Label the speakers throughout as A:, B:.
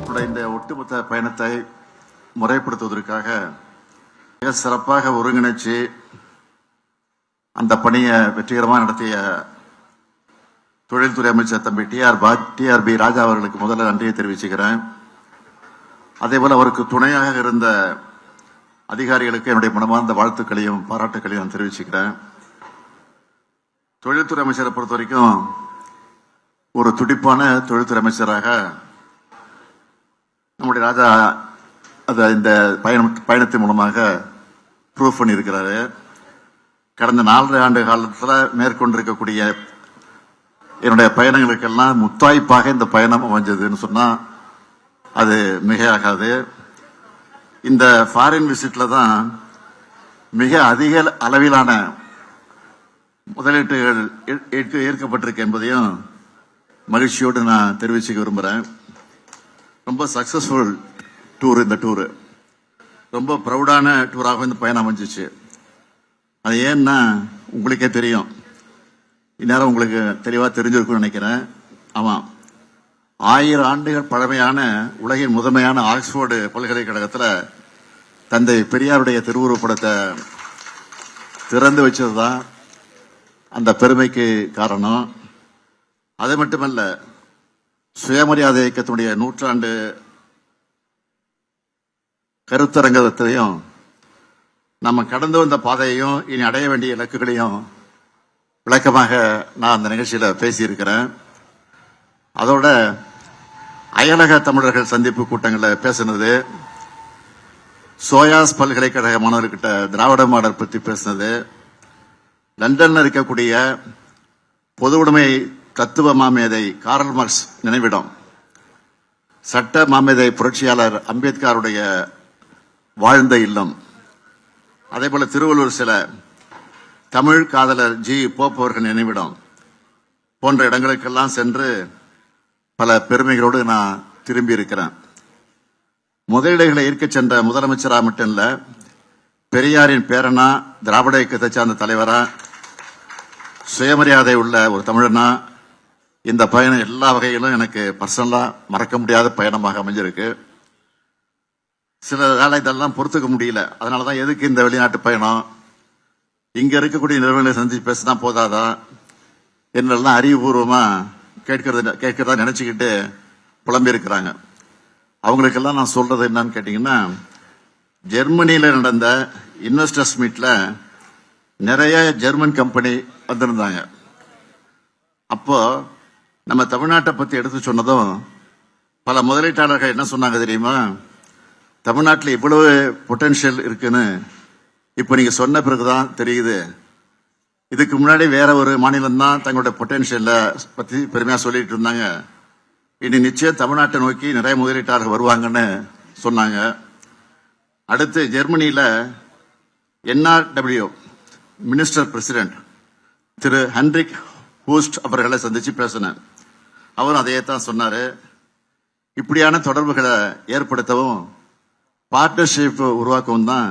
A: இந்த ஒட்டுமொத்த பயணத்தை முறைப்படுத்துவதற்காக மிக சிறப்பாக ஒருங்கிணைச்சு அந்த பணியை வெற்றிகரமாக நடத்திய தொழில்துறை அமைச்சர் தம்பி டிஆர்பி ராஜா அவர்களுக்கு முதல்ல நன்றியை தெரிவிச்சுக்கிறேன். அதேபோல அவருக்கு துணையாக இருந்த அதிகாரிகளுக்கு என்னுடைய மனமார்ந்த வாழ்த்துக்களையும் பாராட்டுக்களையும் நான் தெரிவிச்சுக்கிறேன். தொழில்துறை அமைச்சரை பொறுத்த வரைக்கும் ஒரு துடிப்பான தொழில்துறை அமைச்சராக நம்முடைய ராஜா அதை இந்த பயணத்தின் மூலமாக ப்ரூவ் பண்ணியிருக்கிறாரு. கடந்த 4 ஆண்டு காலத்தில் மேற்கொண்டிருக்கக்கூடிய என்னுடைய பயணங்களுக்கெல்லாம் முத்தாய்ப்பாக இந்த பயணம் அமைஞ்சதுன்னு சொன்னா அது மிகையாகாது. இந்த ஃபாரின் விசிட்ல தான் மிக அதிக அளவிலான முதலீட்டுகள் ஏற்கப்பட்டிருக்கு என்பதையும் மகிழ்ச்சியோடு நான் தெரிவிச்சுக்க விரும்புகிறேன். ரொம்ப சக்சஸ்ஃபுல் டூர். இந்த டூரு ரொம்ப ப்ரௌடான டூராக இந்த பயணம் அமைஞ்சிச்சு. அது ஏன்னா உங்களுக்கே தெரியும், இந்நேரம் உங்களுக்கு தெளிவாக தெரிஞ்சிருக்கும்னு நினைக்கிறேன். ஆமாம், 1000 ஆண்டுகள் பழமையான உலகின் முதன்மையான ஆக்ஸ்போர்டு பல்கலைக்கழகத்தில் தந்தை பெரியாருடைய திருவுருவப்படத்தை திறந்து வச்சது தான் அந்த பெருமைக்கு காரணம். அது மட்டுமல்ல, சுயமரியாதை இயக்கத்தினுடைய 100ஆண்டு கருத்தரங்கத்தையும் நம்ம கடந்து வந்த பாதையையும் இனி அடைய வேண்டிய இலக்குகளையும் விளக்கமாக நான் அந்த நிகழ்ச்சியில் பேசியிருக்கிறேன். அதோட அயலக தமிழர்கள் சந்திப்பு கூட்டங்களில் பேசினது, சோயாஸ் பல்கலைக்கழக மாணவர்கிட்ட திராவிட மாடல் பற்றி பேசினது, லண்டன்ல இருக்கக்கூடிய பொது உடைமை தத்துவ மாமேதை கார்ல் மார்க்ஸ் நினைவிடம், சட்ட மாமேதை புரட்சியாளர் அம்பேத்கருடைய வாழ்ந்த இல்லம், அதே போல திருவள்ளூர் சில தமிழ் காதலர் ஜி போப் அவர்கள் நினைவிடம் போன்ற இடங்களுக்கெல்லாம் சென்று பல பெருமைகளோடு நான் திரும்பி இருக்கிறேன். முதலீடுகளை ஈர்க்க சென்ற முதலமைச்சராக மட்டும் இல்ல, பெரியாரின் பேரனா, திராவிட இயக்கத்தை சார்ந்த தலைவரா, சுயமரியாதை உள்ள ஒரு தமிழனா, இந்த பயணம் எல்லா வகையிலும் எனக்கு பர்சனலா மறக்க முடியாத பயணமாக அமைஞ்சிருக்கு. சில வேலை இதெல்லாம் பொறுத்துக்க முடியல. அதனாலதான் எதுக்கு இந்த வெளிநாட்டு பயணம், இங்க இருக்கக்கூடிய நிறுவனங்களை சந்திச்சு பேசினா போதாதா என்னெல்லாம் அறிவுபூர்வமா கேட்கறதா நினைச்சுக்கிட்டு புலம்பி இருக்கிறாங்க. அவங்களுக்கெல்லாம் நான் சொல்றது என்னன்னு கேட்டீங்கன்னா, ஜெர்மனியில நடந்த இன்வெஸ்டர்ஸ் மீட்ல நிறைய ஜெர்மன் கம்பெனி வந்திருந்தாங்க. அப்போ நம்ம தமிழ்நாட்டை பத்தி எடுத்து சொன்னதும் பல முதலீட்டாளர்கள் என்ன சொன்னாங்க தெரியுமா, தமிழ்நாட்டில் இவ்வளவு பொட்டன்ஷியல் இருக்குன்னு இப்ப நீங்க சொன்ன பிறகுதான் தெரியுது. இதுக்கு முன்னாடி வேற ஒரு மாநிலம் தான் தங்களுடைய பொட்டன்ஷியலை பத்தி பெருமையா சொல்லிட்டு இருந்தாங்க. இனி நிச்சயம் தமிழ்நாட்டை நோக்கி நிறைய முதலீட்டாளர்கள் வருவாங்கன்னு சொன்னாங்க. அடுத்து ஜெர்மனியில NRW மினிஸ்டர் பிரசிடென்ட் திரு ஹென்ரிக் ஹூஸ்ட் அவர்களை சந்திச்சு பேசினேன். அவரும் அதையே தான் சொன்னாரு. இப்படியான தொடர்புகளை ஏற்படுத்தவும் பார்ட்னர்ஷிப் உருவாக்கவும் தான்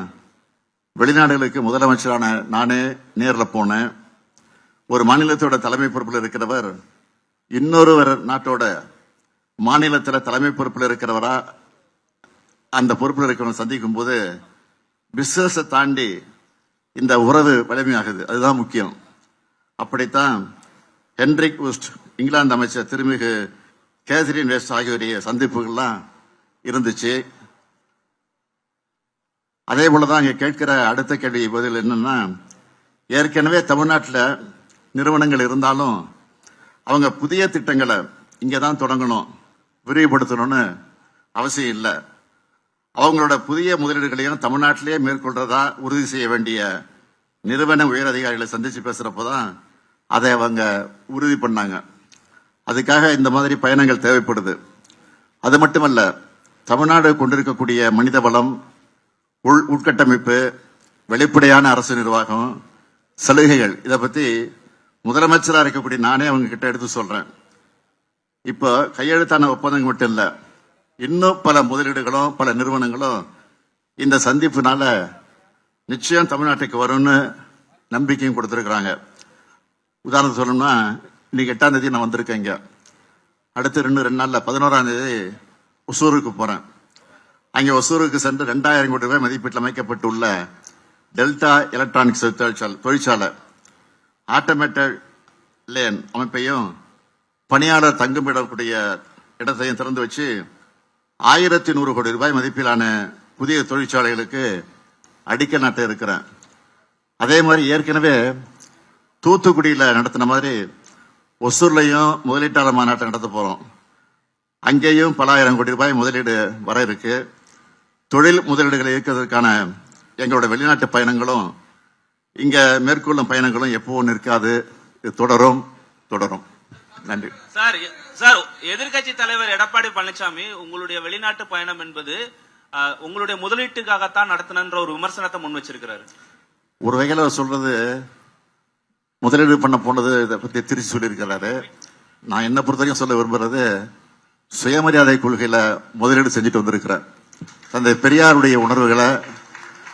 A: வெளிநாடுகளுக்கு முதலமைச்சரான நானே நேரில் போனேன். ஒரு மாநிலத்தோட தலைமை பொறுப்பில் இருக்கிறவர் இன்னொரு நாட்டோட மாநிலத்தில் தலைமை பொறுப்பில் இருக்கிறவரா அந்த பொறுப்பில் இருக்கிறவங்க சந்திக்கும் போது பிசினஸை தாண்டி இந்த உறவு வலிமையாகுது. அதுதான் முக்கியம். அப்படித்தான் ஹென்ரிக் வெஸ்ட், இங்கிலாந்து அமைச்சர் திருமிகு கேத்ரின் வெஸ்ட் ஆகியோருடைய சந்திப்புகள்லாம் இருந்துச்சு. அதே போலதான் இங்க கேட்கிற அடுத்த கேள்வி பதில் என்னன்னா, ஏற்கனவே தமிழ்நாட்டில் நிறுவனங்கள் இருந்தாலும் அவங்க புதிய திட்டங்களை இங்கதான் தொடங்கணும், விரிவுபடுத்தணும்னு அவசியம் இல்லை. அவங்களோட புதிய முதலீடுகளையும் தமிழ்நாட்டிலேயே மேற்கொள்றதா உறுதி செய்ய வேண்டிய நிறுவன உயர் அதிகாரிகளை சந்திச்சு பேசுறப்போதான் அதை அவங்க உறுதி பண்ணாங்க. அதுக்காக இந்த மாதிரி பயணங்கள் தேவைப்படுது. அது மட்டுமல்ல, தமிழ்நாடு கொண்டிருக்கக்கூடிய மனித வளம், உட்கட்டமைப்பு, வெளிப்படையான அரசு நிர்வாகம், சலுகைகள், இதை பத்தி முதலமைச்சராக இருக்கக்கூடிய நானே அவங்க கிட்ட எடுத்து சொல்றேன். இப்போ கையெழுத்தான ஒப்பந்தங்கள் மட்டும் இல்ல, இன்னும் பல முதலீடுகளும் பல நிறுவனங்களும் இந்த சந்திப்புனால நிச்சயம் தமிழ்நாட்டுக்கு வரும்னு நம்பிக்கையும் கொடுத்திருக்கிறாங்க. உதாரணம் சொல்லணும்னா, இன்னைக்கு 8ஆம் தேதி நான் வந்திருக்கேன். இங்க அடுத்து 2 நாள்ல 11ஆம் தேதி ஒசூருக்கு போறேன். அங்கே ஒசூருக்கு சென்று 2000 கோடி ரூபாய் மதிப்பீட்டில் அமைக்கப்பட்டுள்ள டெல்டா எலக்ட்ரானிக்ஸ் தொழிற்சாலை ஆட்டோமேட்டட் லேன் அமைப்பையும் பணியாளர் தங்குமிடக்கூடிய இடத்தையும் திறந்து வச்சு 1100 கோடி ரூபாய் மதிப்பிலான புதிய தொழிற்சாலைகளுக்கு அடிக்கல் நாட்ட இருக்கிறேன். அதே மாதிரி ஏற்கனவே தூத்துக்குடியில் நடத்தின மாதிரி ஒசூர்லையும் முதலீட்டாளர் மாநாட்டை நடத்த போறோம். அங்கேயும் பல ஆயிரம் கோடி ரூபாய் முதலீடு வர இருக்கு. தொழில் முதலீடுகளை ஈர்க்கிறதுக்கான எங்களோட வெளிநாட்டு பயணங்களும் இங்க மேற்கொள்ளும் பயணங்களும் எப்பவும் நிற்காது, இது தொடரும். நன்றி
B: சார். எதிர்கட்சி தலைவர் எடப்பாடி பழனிசாமி உங்களுடைய வெளிநாட்டு பயணம் என்பது உங்களுடைய முதலீட்டுக்காகத்தான் நடத்தின ஒரு விமர்சனத்தை முன் வச்சிருக்கிறாரு.
A: ஒரு வகையில சொல்றது முதலீடு பண்ண போனது இதை பத்தி திருச்சி சொல்லியிருக்கிறாரு. நான் என்ன பொறுத்தவரைக்கும் சொல்ல விரும்புறது, சுயமரியாதை கொள்கையில முதலீடு செஞ்சுட்டு வந்திருக்கிறேன். அந்த பெரியாருடைய உணர்வுகளை,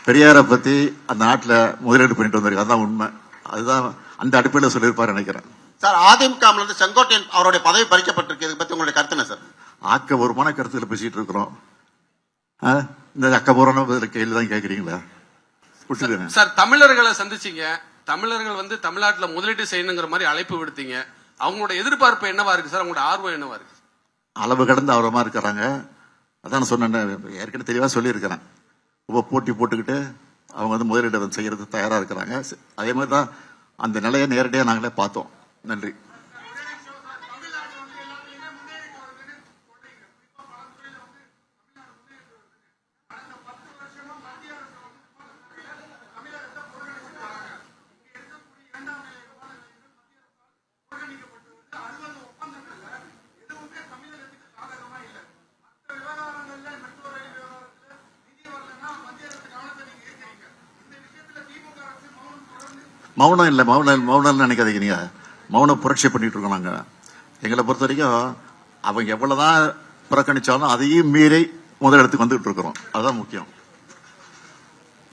A: பெரியாரை பத்தி அந்த நாட்டில் முதலீடு பண்ணிட்டு வந்திருக்கேன். அதுதான் உண்மை. அதுதான் அந்த அடிப்படையில் சொல்லியிருப்பாரு நினைக்கிறேன்.
C: சார், அதிமுக செங்கோட்டையன் அவருடைய பதவி பறிக்கப்பட்டிருக்கு. இதை பத்தி உங்களுடைய கருத்து என்ன சார்?
A: ஆக்கபூர்வமான கருத்துக்களை பேசிட்டு இருக்கிறோம். இந்த அக்கபூர்வமான கேள்வி தான் கேட்கறீங்களா?
D: சார், தமிழர்களை சந்திச்சீங்க. தமிழர்கள் தமிழ்நாட்டில் முதலீடு செய்யணுங்கிற மாதிரி அழைப்பு விடுத்தீங்க. அவங்களோட எதிர்பார்ப்பு என்னவா இருக்கு சார்? அவங்களோட ஆர்வம் என்னவா இருக்கு?
A: அளவு கடந்து ஆர்வமா இருக்கிறாங்க. அதான் சொன்ன ஏற்கனவே தெளிவா சொல்லியிருக்கிறேன். போட்டி போட்டுக்கிட்டு அவங்க முதலீடு செய்யறது தயாரா இருக்கிறாங்க. அதே மாதிரி தான் அந்த நிலையை நேரடியாக நாங்களே பார்த்தோம். நன்றி. மௌனம் இல்லை, மௌனம் நினைக்காதீங்க. நீங்க மௌன புரட்சி பண்ணிட்டு இருக்கோம். நாங்க எங்களை பொறுத்த வரைக்கும் அவங்க எவ்வளவுதான் புறக்கணிச்சாலும் அதையும் மீறி முதலிடத்துக்கு வந்துட்டு இருக்கிறோம். அதுதான் முக்கியம்.